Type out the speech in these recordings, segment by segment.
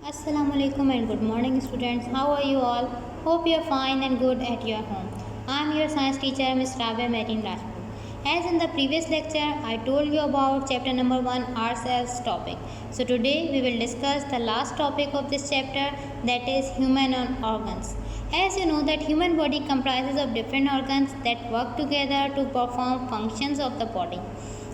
Assalamualaikum and good morning students. How are you all? Hope you are fine and good at your home. I am your science teacher Ms. Rabia Marine Rajput. As in the previous lecture, I told you about chapter number 1 our cells topic. So today we will discuss the last topic of this chapter, that is human organs. As you know that human body comprises of different organs that work together to perform functions of the body.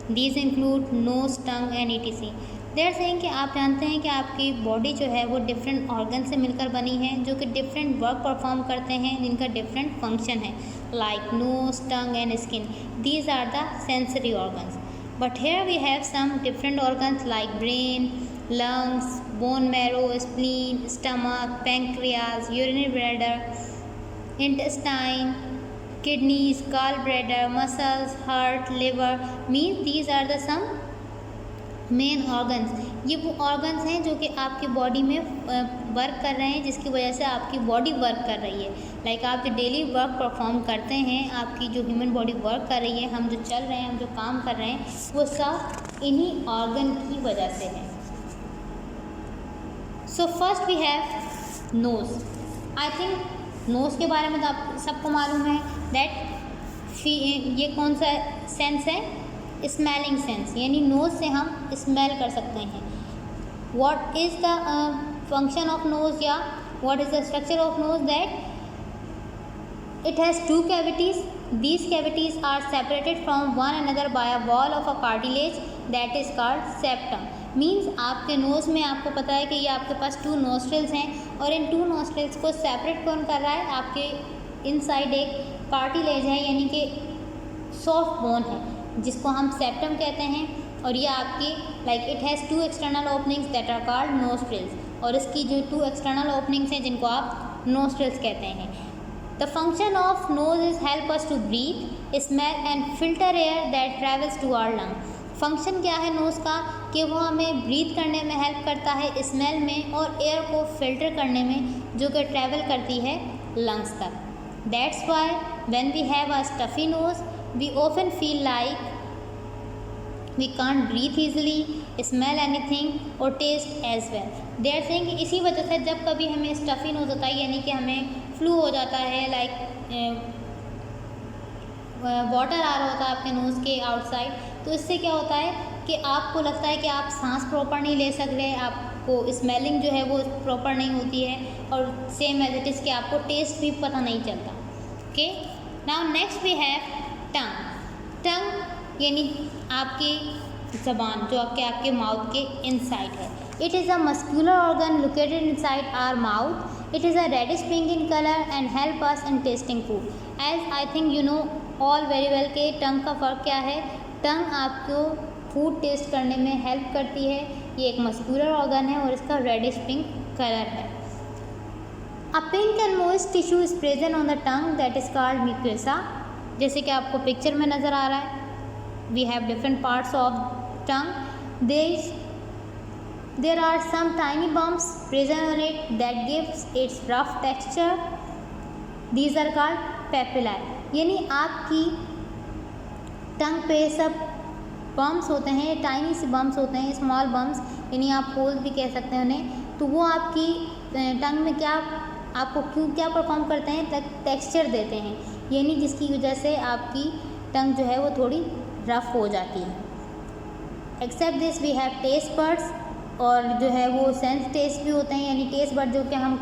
These include nose, tongue and etc. They're saying कि आप जानते हैं कि आपकी body जो है वो different organ से मिलकर बनी है जो कि डिफरेंट वर्क परफॉर्म करते हैं जिनका डिफरेंट फंक्शन है like nose tongue and skin. These are the sensory organs. But here we have some different organs like brain, lungs, bone marrow, spleen, stomach, pancreas, urinary bladder, intestine, kidneys, gallbladder, muscles, heart, liver. Means these are the some main organs. ये वो organs हैं जो कि आपकी body में work कर रहे हैं जिसकी वजह से आपकी बॉडी वर्क कर रही है. लाइक आप जो डेली वर्क परफॉर्म करते हैं, आपकी जो ह्यूमन बॉडी वर्क कर रही है, हम जो चल रहे हैं, हम जो काम कर रहे हैं, वो सब इन्हीं ऑर्गन की वजह से है. So first we have nose. I think nose के बारे में तो आप सबको मालूम है दैट ये कौन सा सेंस है, स्मेलिंग सेंस. यानी नोज़ से हम स्मेल कर सकते हैं. What is the function of nose या what is the structure of nose? That it has two cavities. These cavities are separated from one another by a wall of a cartilage that is called septum. Means आपके nose में आपको पता है कि ये आपके पास to nostrils हैं और इन टू नोस्ट्रिल्स को सेपरेट कौन कर रहा है? आपके इनसाइड एक कार्टिलेज है यानी कि सॉफ्ट बोन है जिसको हम सेप्टम कहते हैं. और ये आपकी like it has two external openings that are called nostrils. और इसकी जो टू एक्सटर्नल ओपनिंग्स हैं जिनको आप नोस्ट्रिल्स कहते हैं. The function of nose is help us to breathe, smell and filter air that travels to our lung. Function क्या है नोज़ का कि वो हमें ब्रीथ करने में हेल्प करता है, स्मेल में, और एयर को फिल्टर करने में जो कि ट्रैवल करती है लंग्स तक. That's why when we have a stuffy nose we often feel like we can't breathe easily, smell anything or taste as well. They are saying कि इसी वजह से जब कभी हमें स्टफी नोज होता है यानी कि हमें फ्लू हो जाता है, लाइक वाटर आ रहा होता है आपके नोज़ के आउटसाइड, तो इससे क्या होता है कि आपको लगता है कि आप सांस प्रॉपर नहीं ले सक रहे, आपको स्मेलिंग जो है वो प्रॉपर नहीं होती है, और सेम एज इट इज़ कि आपको टेस्ट भी पता नहीं चलता. Okay, now next we have tongue. Tongue यानी आपकी ज़बान जो आपके माउथ के इनसाइड है. It is a muscular organ located inside our mouth. It is a reddish pink in colour and help us in testing food. As I think you know all very well के tongue का फ़र्क क्या है. टंग आपको food taste करने में help करती है. ये एक मस्कुलर ऑर्गन है और इसका रेडिश पिंक कलर है. A pink and moist tissue is present on the tongue that is called mucosa. जैसे कि आपको पिक्चर में नज़र आ रहा है, we have different parts of tongue. There are some tiny bumps present on it that gives its rough texture. These are called papillae. यानी आपकी टंग पे सब बम्प्स होते हैं, टाइनी से बम्प्स होते हैं, स्मॉल बम्प्स, यानी आप होल्स भी कह सकते हैं उन्हें. तो वो आपकी टंग में क्या आपको क्या परफॉर्म करते हैं, टेक्सचर देते हैं, यानी जिसकी वजह से आपकी टंग जो है वो थोड़ी रफ़ हो जाती है. Except this we have taste buds, और जो है वो सेंस टेस्ट भी होते हैं, यानी टेस्ट बर्ड जो कि हम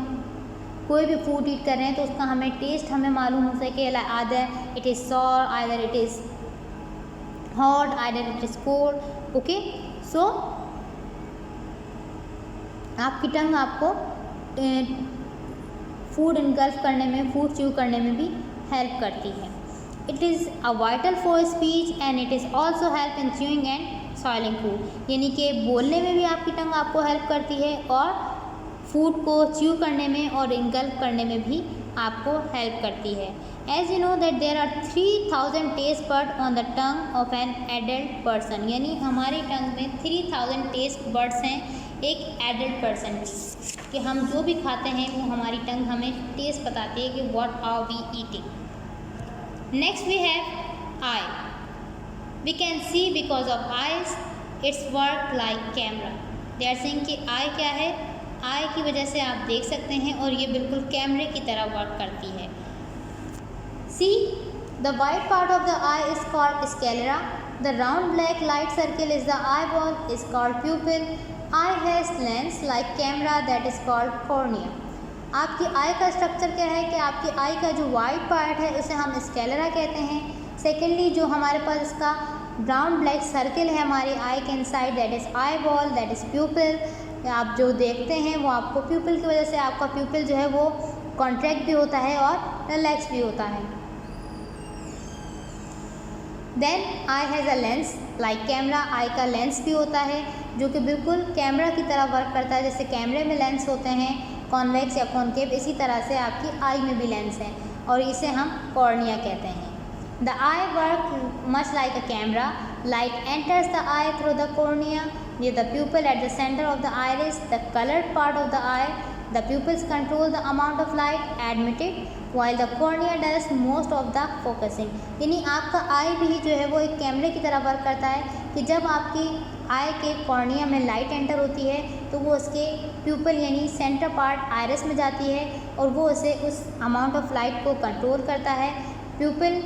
कोई भी फूड ईट कर रहे हैं तो उसका हमें टेस्ट हमें मालूम हो सके. Either it is sour, either it is hot, either it is cold. Okay, so आपकी टंग आपको फूड इनगल्फ करने में, फूड च्यू करने में भी हेल्प करती है. It is a vital for speech and it is also help in chewing and soiling food. यानी कि बोलने में भी आपकी टंग आपको हेल्प करती है और फूड को च्यू करने में और इनगल्फ करने में भी आपको हेल्प करती है. As you know that there are 3000 taste bud on the tongue of an adult person. यानी हमारी टंग में 3000 टेस्ट बर्ड्स हैं एक एडल्ट पर्सन की, कि हम जो भी खाते हैं वो हमारी टंग हमें टेस्ट बताती है कि what are we eating. Next we have eye. We can see because of eyes it's work like camera. They are saying कि आई क्या है, आई की वजह से आप देख सकते हैं और ये बिल्कुल कैमरे की तरह वर्क करती है। See the white part of the I is called sclera. The round black light circle is the eye ball is called प्यूपिल। I has lens like camera that is called cornea. आपकी आई का structure क्या है कि आपकी आई का जो white part है उसे हम स्केलेरा कहते हैं। सेकेंडली जो हमारे पास इसका ब्राउन ब्लैक सर्किल है हमारी आई के inside that is eye ball that is प्यूपिल। आप जो देखते हैं वो आपको प्यूपिल की वजह से आपका प्यूपिल जो है वो कॉन्ट्रैक्ट भी होता है और रिलैक्स भी होता है। Then eye has a lens like camera. Eye का लेंस भी होता है जो कि बिल्कुल कैमरा की तरह वर्क करता है। जैसे कैमरे में लेंस होते हैं कॉन्वेक्स या कॉनकेव, इसी तरह से आपकी आई में भी लेंस है और इसे हम कॉर्निया कहते हैं। The I work much like a camera. Light enters the I through the cornea near the pupil at the center of the iris, the colored part of the eye. The pupils control the amount of light admitted while the cornea does most of the focusing. यानी आपका आई भी जो है वो एक कैमरे की तरह वर्क करता है कि जब आपकी आई के कॉर्निया में लाइट एंटर होती है तो वो उसके प्यूपल यानी सेंटर पार्ट आयरिस में जाती है और वो उसे उस अमाउंट ऑफ लाइट को कंट्रोल करता है। Pupil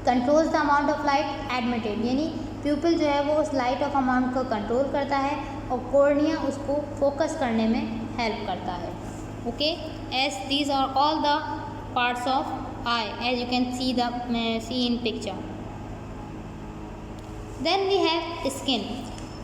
controls the amount of light admitted, यानी प्यूपिल जो है वो उस लाइट ऑफ अमाउंट को कंट्रोल करता है और कॉर्निया उसको फोकस करने में हेल्प करता है। Okay, as these are all the parts of eye as you can see in picture. Then we have skin.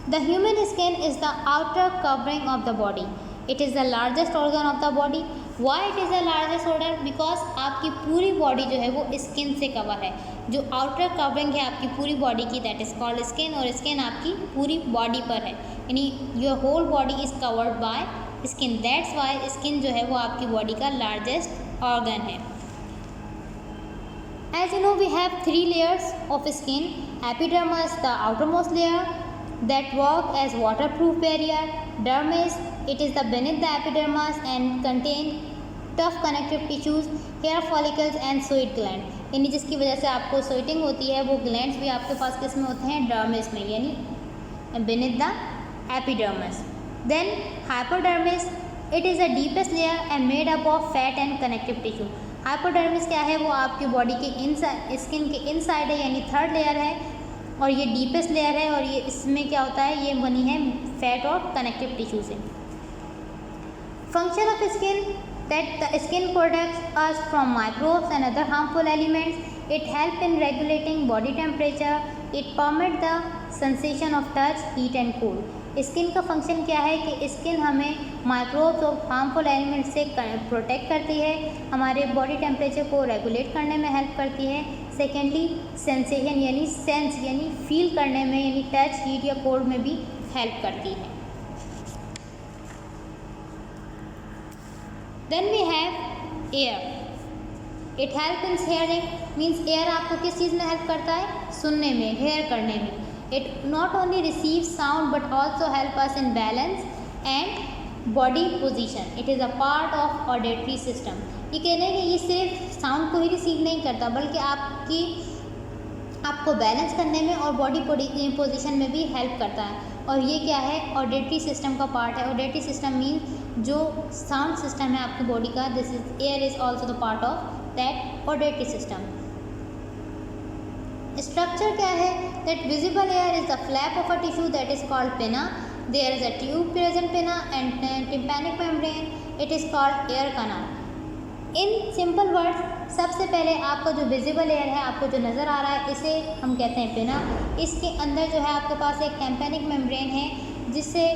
The human skin is the outer covering of the body. It is the largest organ of the body. Why it is the largest organ? Because आपकी पूरी body जो है वो skin से cover है। जो outer covering है आपकी पूरी बॉडी की दैट इज़ कॉल्ड स्किन, और स्किन आपकी पूरी बॉडी पर है, यानी your whole body is covered by skin. That's why skin जो है वो आपकी बॉडी का लार्जेस्ट ऑर्गन है। As you know we have 3 layers of skin. Epidermis the outermost layer that work as waterproof barrier. Dermis, it is the beneath the epidermis and contain tough connective tissues, hair follicles and sweat gland. यानी जिसकी वजह से आपको sweating होती है वो glands भी आपके पास किस में होते हैं? डर्मिस में, यानी beneath the epidermis. Then hypodermis, it is the deepest layer and made up of fat and connective tissue. hypodermis क्या है? वो आपकी बॉडी के इनसाइड स्किन के इनसाइड है, यानी थर्ड लेयर है और ये डीपेस्ट लेयर है और ये इसमें क्या होता है? ये बनी है फैट और कनेक्टिव टिश्यू से। Function of skin that the skin protects us from microbes and other harmful elements. It help in regulating body temperature. It permit the sensation of touch, heat and cool. Skin का function क्या है कि skin हमें microbes और harmful element से protect करती है, हमारे बॉडी टेम्परेचर को रेगुलेट करने में हेल्प करती है। सेकेंडली सेंसेशन यानी सेंस यानी फील करने में, यानी टच, हीट या कोल्ड में भी हेल्प करती है। Then we have ear. It help in hearing, means ear आपको किस चीज़ में हेल्प करता है? सुनने में, हेयर करने में। It not only receives sound but also help us in balance and body position. It is a part of auditory system. ये कहने कि ये सिर्फ साउंड को ही रिसीव नहीं करता बल्कि आपको बैलेंस करने में और बॉडी पोजीशन में भी हेल्प करता है। और ये क्या है? ऑडिटरी सिस्टम का पार्ट है। ऑडिटरी सिस्टम मीन जो साउंड सिस्टम है आपकी बॉडी का, this is ear is also the part of that auditory system. Structure क्या है? That visible ear is the flap of a tissue that is called pinna. There is a tube present pinna and tympanic membrane, it is called ear canal. In simple words, सबसे पहले आपका जो visible air है, आपको जो नज़र आ रहा है, इसे हम कहते हैं पिना। इसके अंदर जो है आपके पास एक टिम्पैनिक मेम्ब्रेन है जिससे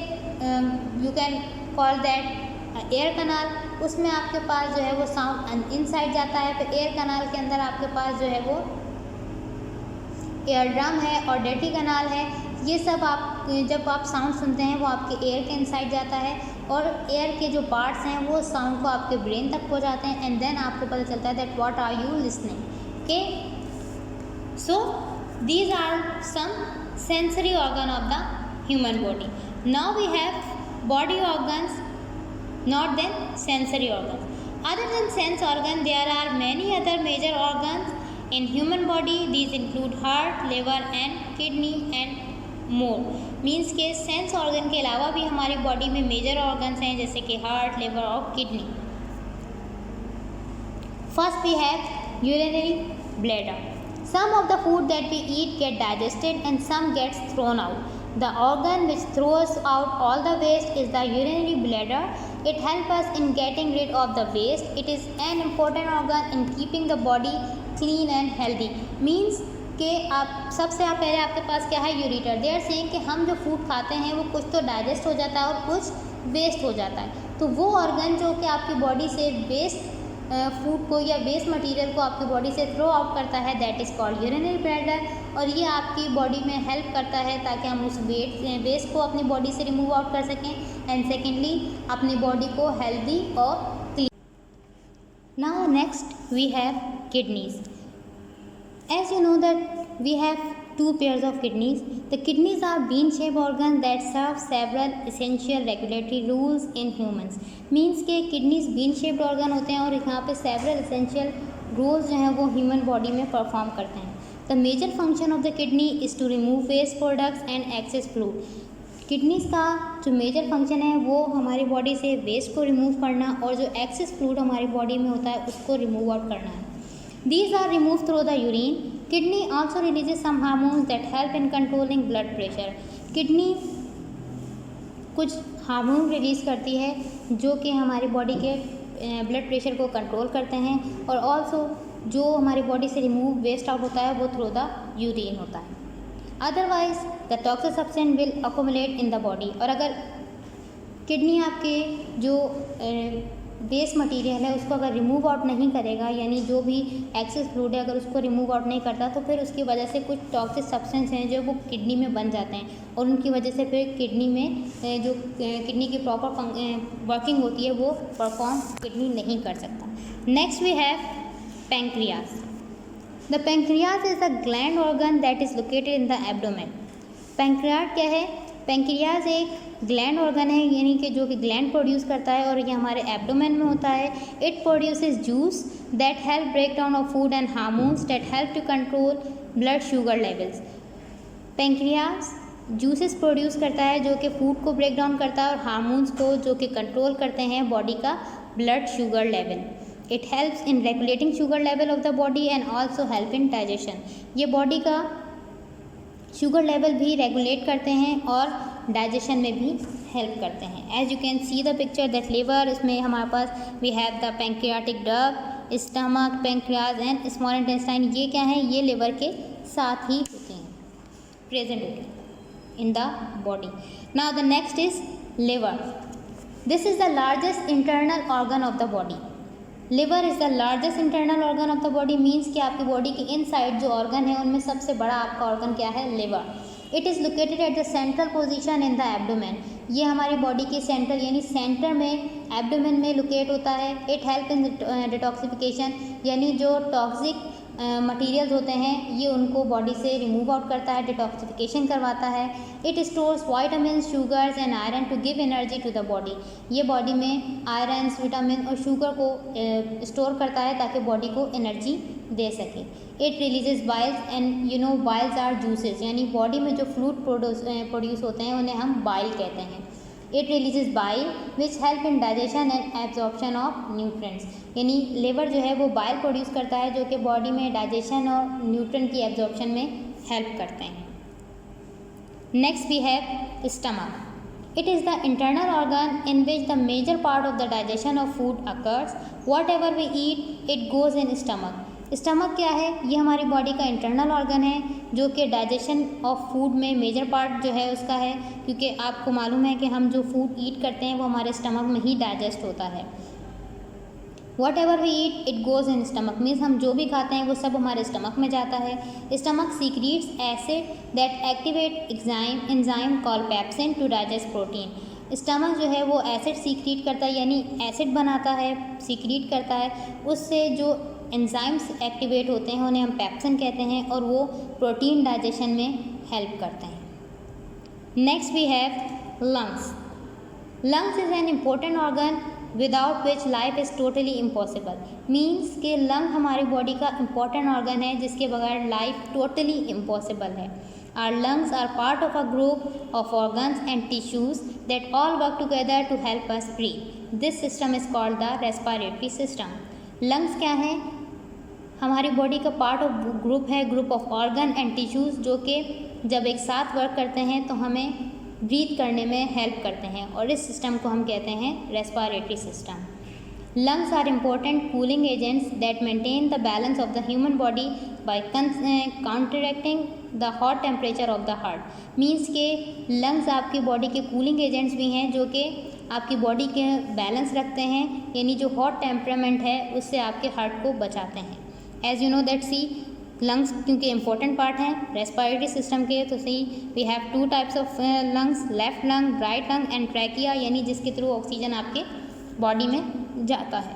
you can call that air canal. उसमें आपके पास जो है वो साउंड इनसाइड जाता है। फिर एयर कैनाल के अंदर आपके पास जो है वो एयर ड्रम है और डेटी कैनाल है। ये सब आप जब आप साउंड सुनते हैं वो आपके एयर के इनसाइड जाता है और एयर के जो पार्ट्स हैं वो साउंड को आपके ब्रेन तक पहुंचाते हैं एंड देन आपको पता चलता है that what are you listening. Okay, so these are some sensory organ of the human body. Now we have body organs not then sensory organs. Other than sense organ there are many other major organs in human body. These include heart, liver and kidney and more. Means के sense organ के अलावा भी हमारी body में major organs हैं जैसे कि heart, liver और kidney. First we have urinary bladder. Some of the food that we eat get digested and some gets thrown out. The organ which throws out all the waste is the urinary bladder. It helps us in getting rid of the waste. It is an important organ in keeping the body clean and healthy. Means कि आप सबसे पहले आपके पास क्या है, ureter. They are saying कि हम जो फूड खाते हैं वो कुछ तो डाइजेस्ट हो जाता है और कुछ वेस्ट हो जाता है। तो वो ऑर्गन जो कि आपकी बॉडी से वेस्ट फूड को या वेस्ट मटेरियल को आपकी बॉडी से थ्रो आउट करता है, that is called urinary bladder. और ये आपकी बॉडी में हेल्प करता है ताकि हम उस वेस्ट को अपनी बॉडी से रिमूव आउट कर सकें एंड सेकेंडली अपनी बॉडी को हेल्दी और clean. Now next we have kidneys. As you know that we have two pairs of kidneys. The kidneys are bean-shaped organs that serve several essential regulatory rules in humans. Means के kidneys bean-shaped organ होते हैं और यहाँ पे several essential rules जो हैं वो human body में perform करते हैं. The major function of the kidney is to remove waste products and excess fluid. Kidneys का जो मेजर फंक्शन है वो हमारी बॉडी से वेस्ट को रिमूव करना और जो एक्सेस फ्लूइड हमारी बॉडी में होता है उसको रिमूव आउट करना है। These are removed through the urine. Kidney also releases some hormones that help in controlling blood pressure. Kidney कुछ हार्मोन रिलीज़ करती है जो कि हमारी बॉडी के ब्लड प्रेशर को कंट्रोल करते हैं और ऑल्सो जो हमारी बॉडी से रिमूव वेस्ट आउट होता है वो थ्रू द यूरिन होता है। Otherwise the toxic substance will accumulate in the body. और अगर किडनी आपके जो वेस्ट मटेरियल है उसको अगर रिमूव आउट नहीं करेगा, यानी जो भी एक्सेस फ्लूइड है अगर उसको रिमूव आउट नहीं करता तो फिर उसकी वजह से कुछ टॉक्सिक सब्सटेंस हैं जो वो किडनी में बन जाते हैं और उनकी वजह से फिर किडनी में जो किडनी की प्रॉपर वर्किंग होती है वो परफॉर्म किडनी नहीं कर सकता। Next we have pancreas. The pancreas is the gland organ that is located in the abdomen. Pancreas क्या है? पैंक्रियाज एक ग्लैंड ऑर्गन है यानी कि जो कि ग्लैंड प्रोड्यूस करता है और ये हमारे एब्डोमेन में होता है। It produces juice that help break down of food and hormones that help to control blood sugar levels. Pancreas juices produce करता है जो कि फूड को ब्रेक डाउन करता है और हार्मोन्स को जो कि कंट्रोल करते हैं बॉडी का blood sugar level. It helps in regulating sugar level of the body and also help in digestion. ये बॉडी का शुगर लेवल भी रेगुलेट करते हैं और डाइजेशन में भी हेल्प करते हैं। As you can see the picture that liver, इसमें हमारे पास we have the pancreatic duct, stomach, pancreas and small intestine. ये क्या है? ये लिवर के साथ ही होते हैं, प्रेजेंट होते हैं in the body. Now the next is liver. This is the largest internal organ of the body. Liver is the largest internal organ of the body. Means कि आपकी बॉडी के इनसाइड जो ऑर्गन है उनमें सबसे बड़ा आपका ऑर्गन क्या है? Liver. It is located at the central position in the abdomen. ये हमारी बॉडी के सेंट्रल यानी सेंटर में एब्डोमेन में लोकेट होता है। इट हेल्प इन डिटॉक्सिफिकेशन यानी जो टॉक्सिक मटेरियल्स होते हैं ये उनको बॉडी से रिमूव आउट करता है, डिटॉक्सिफिकेशन करवाता है। It stores vitamin, sugars and iron to give energy to the body. ये बॉडी में आयरन, विटामिन और शुगर को स्टोर करता है ताकि बॉडी को एनर्जी दे सके। It releases biles and you know biles are juices यानी बॉडी में जो फ्लूइड प्रोड्यूस होते हैं उन्हें हम बाइल कहते हैं। It releases bile which help in digestion and absorption of nutrients यानी लिवर जो है वो बाइल प्रोड्यूस करता है जो कि बॉडी में डाइजेशन और न्यूट्रिएंट की एब्जॉर्प्शन में हेल्प करते हैं। Next we have stomach. It is the internal organ in which the major part of the digestion of food occurs. Whatever we eat it goes in stomach. Stomach क्या है? ये हमारी body का internal organ है जो कि digestion of food में major part जो है उसका है, क्योंकि आपको मालूम है कि हम जो फूड ईट करते हैं वो हमारे स्टमक में ही डाइजेस्ट होता है। Whatever we eat it goes in stomach means हम जो भी खाते हैं वो सब हमारे स्टमक में जाता है। Stomach secretes acid that activate enzyme called pepsin to digest protein. Stomach जो है वो एसिड सीक्रीट करता है यानी एसिड बनाता है, सीक्रीट करता है, उससे जो एंजाइम्स एक्टिवेट होते हैं उन्हें हम पेप्सिन कहते हैं और वो प्रोटीन डाइजेशन में हेल्प करते हैं। Next we have lungs. Lungs is an important organ without which life is totally impossible. Means के लंग हमारी बॉडी का इम्पॉर्टेंट ऑर्गन है जिसके बगैर लाइफ टोटली इम्पॉसिबल है। Our lungs are part of a group of organs and tissues that all work together to help us breathe. This system is called the respiratory system. Lungs क्या हैं? हमारी body का part of group है, group of organ and tissues, जो कि जब एक साथ वर्क करते हैं तो हमें ब्रीथ करने में हेल्प करते हैं, और इस सिस्टम को हम कहते हैं respiratory system. Lungs are important cooling agents that maintain the balance of the human body by counteracting the hot temperature of the heart. Means के लंग्स आपकी बॉडी के कूलिंग एजेंट्स भी हैं जो कि आपकी बॉडी के बैलेंस रखते हैं, यानी जो हॉट टेम्परामेंट है उससे आपके हार्ट को बचाते हैं. As you know that see lungs क्योंकि इम्पोर्टेंट पार्ट हैं रेस्पिरेटरी सिस्टम के, तो see we have two types of lungs, left lung, right lung and trachea, यानी जिसके थ्रू ऑक्सीजन आपके बॉडी में जाता है.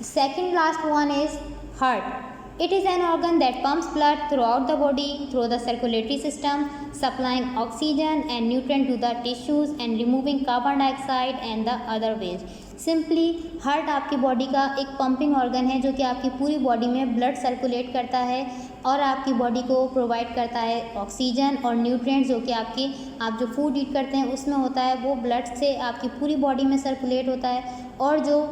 Second last one is heart. It is an organ that pumps blood throughout the body through the circulatory system, supplying oxygen and nutrient to the tissues and removing carbon dioxide and the other waste. Simply, heart आपकी body का एक pumping organ है जो कि आपकी पूरी body में blood circulate करता है और आपकी बॉडी को प्रोवाइड करता है ऑक्सीजन और न्यूट्रिएंट्स, जो कि आप जो फूड ईट करते हैं उसमें होता है, वो ब्लड से आपकी पूरी बॉडी में सर्कुलेट होता है, और जो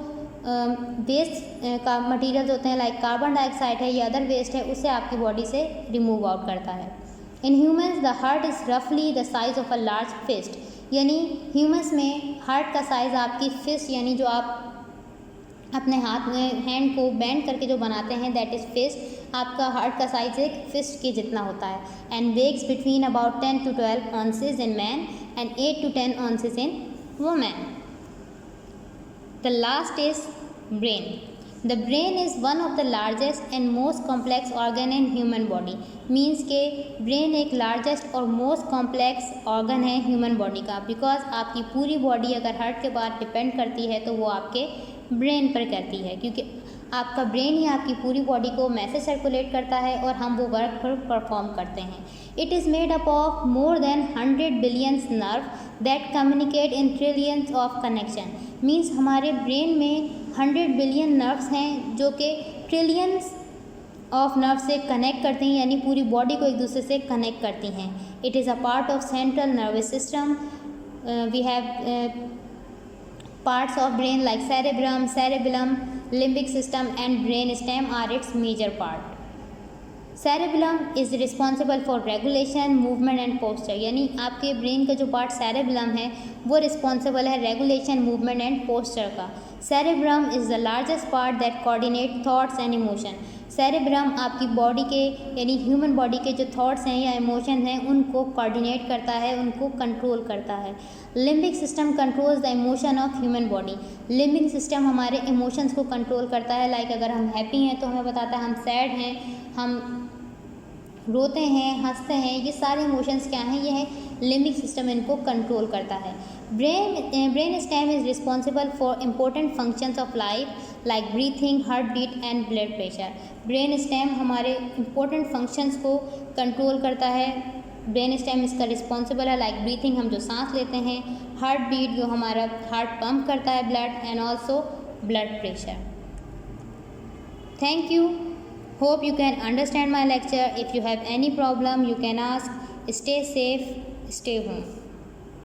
वेस्ट का मटीरियल्स होते हैं लाइक कार्बन डाइऑक्साइड है या अदर वेस्ट है उसे आपकी बॉडी से रिमूव आउट करता है. In humans the heart is रफली the size of a large fist, यानी ह्यूमंस में हार्ट का साइज़ आपकी फिस्ट, यानी जो आप अपने हाथ में हैंड को बेंड करके जो बनाते हैं दैट इज़ फिस्ट, आपका हार्ट का साइज एक फिस्ट के जितना होता है. And weighs between about 10 to 12 ounces in man and 8 to 10 ounces in women. The last is brain. The brain is one of the largest and most complex organ in human body. Means के brain एक largest और most complex organ है human body का, because आपकी पूरी body अगर heart के बाद depend करती है तो वो आपके brain पर करती है, क्योंकि आपका ब्रेन ही आपकी पूरी बॉडी को मैसेज सर्कुलेट करता है और हम वो वर्क पर परफॉर्म करते हैं. It is made up of more than 100 billions nerve that communicate in trillions of connection. Means हमारे ब्रेन में 100 बिलियन नर्व्स हैं जो कि ट्रिलियंस ऑफ नर्व से कनेक्ट करती हैं, यानी पूरी बॉडी को एक दूसरे से कनेक्ट करती हैं. It is a part of central nervous system. We have parts of brain like cerebellum, limbic system and brain stem are its major part. Cerebellum is responsible for regulation, movement and posture. यानी आपके brain का जो part cerebellum है वो responsible है regulation, movement and posture का. Cerebellum is the largest part that coordinate thoughts and emotion. Cerebrum आपकी body के यानी ह्यूमन बॉडी के जो थॉट्स हैं या इमोशन हैं उनको कोऑर्डिनेट करता है, उनको कंट्रोल करता है. Limbic system controls the emotion of human body. Limbic system हमारे इमोशंस को कंट्रोल करता है. लाइक अगर हम हैप्पी हैं तो हमें बताता है हम सैड हैं, हम रोते हैं, हंसते हैं, ये सारे इमोशंस क्या हैं, ये है लिम्बिक सिस्टम इनको कंट्रोल करता है. Brain stem is responsible for important functions of life like breathing, heart beat and blood pressure. Brain stem हमारे इम्पोर्टेंट फंक्शंस को कंट्रोल करता है. ब्रेन स्टेम इसका रिस्पॉन्सिबल है लाइक ब्रीथिंग, हम जो सांस लेते हैं, हार्ट बीट जो हमारा हार्ट पंप करता है blood, and also blood pressure. Thank you. Hope you can understand my lecture. If you have any problem, you can ask. Stay safe, stay home.